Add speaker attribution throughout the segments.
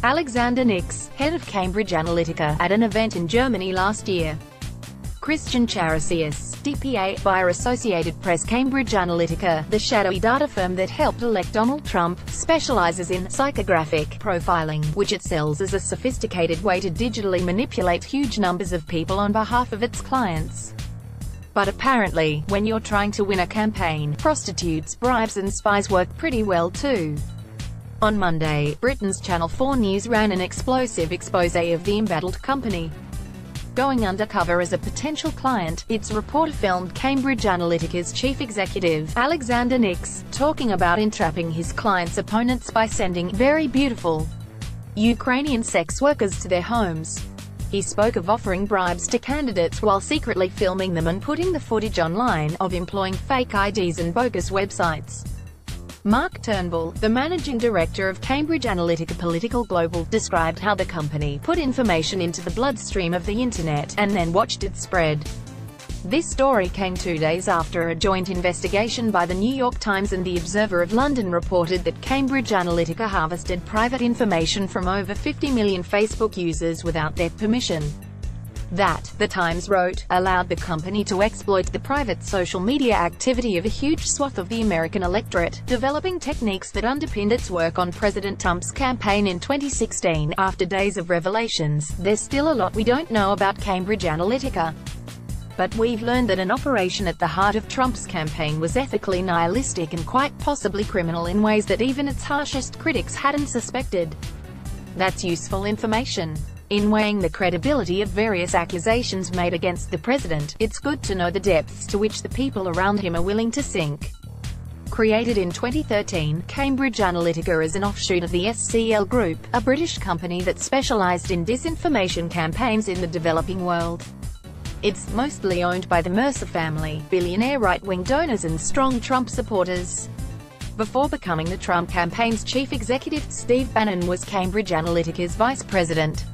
Speaker 1: Alexander Nix, head of Cambridge Analytica, at an event in Germany last year. Christian Charisius, DPA, via Associated Press. Cambridge Analytica, the shadowy data firm that helped elect Donald Trump, specializes in psychographic profiling, which it sells as a sophisticated way to digitally manipulate huge numbers of people on behalf of its clients. But apparently, when you're trying to win a campaign, prostitutes, bribes and spies work pretty well too. On Monday, Britain's Channel 4 News ran an explosive exposé of the embattled company. Going undercover as a potential client, its reporter filmed Cambridge Analytica's chief executive, Alexander Nix, talking about entrapping his clients' opponents by sending very beautiful Ukrainian sex workers to their homes. He spoke of offering bribes to candidates while secretly filming them and putting the footage online, of employing fake IDs and bogus websites. Mark Turnbull, the managing director of Cambridge Analytica Political Global, described how the company put information into the bloodstream of the internet, and then watched it spread. This story came 2 days after a joint investigation by the New York Times and the Observer of London reported that Cambridge Analytica harvested private information from over 50 million Facebook users without their permission. That, the Times wrote, allowed the company to exploit the private social media activity of a huge swath of the American electorate, developing techniques that underpinned its work on President Trump's campaign in 2016. After days of revelations, there's still a lot we don't know about Cambridge Analytica. But we've learned that an operation at the heart of Trump's campaign was ethically nihilistic and quite possibly criminal in ways that even its harshest critics hadn't suspected. That's useful information. In weighing the credibility of various accusations made against the president, it's good to know the depths to which the people around him are willing to sink. Created in 2013, Cambridge Analytica is an offshoot of the SCL Group, a British company that specialized in disinformation campaigns in the developing world. It's mostly owned by the Mercer family, billionaire right-wing donors and strong Trump supporters. Before becoming the Trump campaign's chief executive, Steve Bannon was Cambridge Analytica's vice president.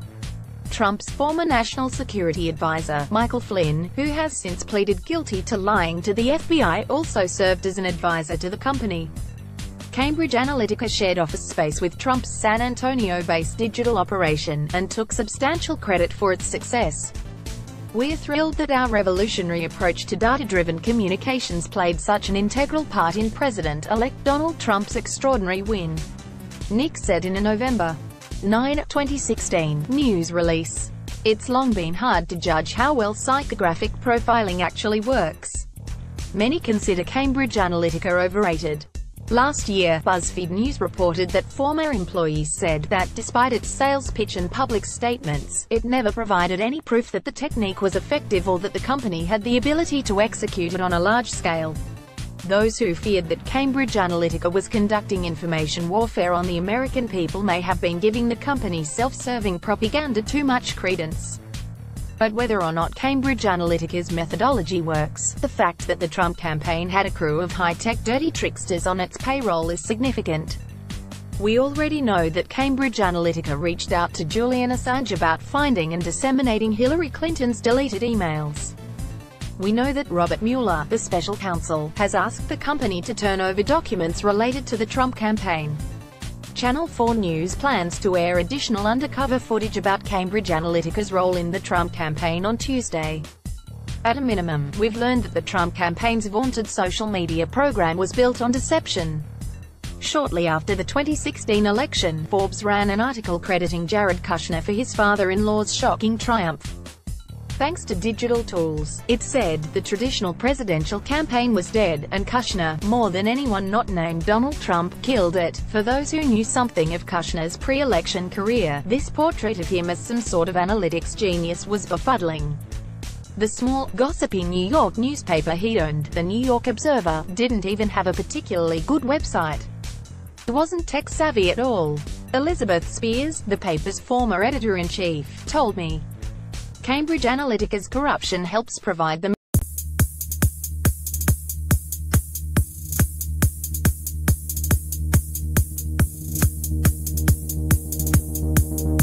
Speaker 1: Trump's former national security advisor, Michael Flynn, who has since pleaded guilty to lying to the FBI, also served as an advisor to the company. Cambridge Analytica shared office space with Trump's San Antonio-based digital operation, and took substantial credit for its success. We're thrilled that our revolutionary approach to data-driven communications played such an integral part in President-elect Donald Trump's extraordinary win, Nix said in a November 9, 2016, news release. It's long been hard to judge how well psychographic profiling actually works. Many consider Cambridge Analytica overrated. Last year, BuzzFeed News reported that former employees said that, despite its sales pitch and public statements, it never provided any proof that the technique was effective or that the company had the ability to execute it on a large scale. Those who feared that Cambridge Analytica was conducting information warfare on the American people may have been giving the company's self-serving propaganda too much credence. But whether or not Cambridge Analytica's methodology works, the fact that the Trump campaign had a crew of high-tech dirty tricksters on its payroll is significant. We already know that Cambridge Analytica reached out to Julian Assange about finding and disseminating Hillary Clinton's deleted emails. We know that Robert Mueller, the special counsel, has asked the company to turn over documents related to the Trump campaign. Channel 4 News plans to air additional undercover footage about Cambridge Analytica's role in the Trump campaign on Tuesday. At a minimum, we've learned that the Trump campaign's vaunted social media program was built on deception. Shortly after the 2016 election, Forbes ran an article crediting Jared Kushner for his father-in-law's shocking triumph. Thanks to digital tools, it said, the traditional presidential campaign was dead, and Kushner, more than anyone not named Donald Trump, killed it. For those who knew something of Kushner's pre-election career, this portrait of him as some sort of analytics genius was befuddling. The small, gossipy New York newspaper he owned, the New York Observer, didn't even have a particularly good website. It wasn't tech-savvy at all. Elizabeth Spears, the paper's former editor-in-chief, told me. Cambridge Analytica's corruption helps provide the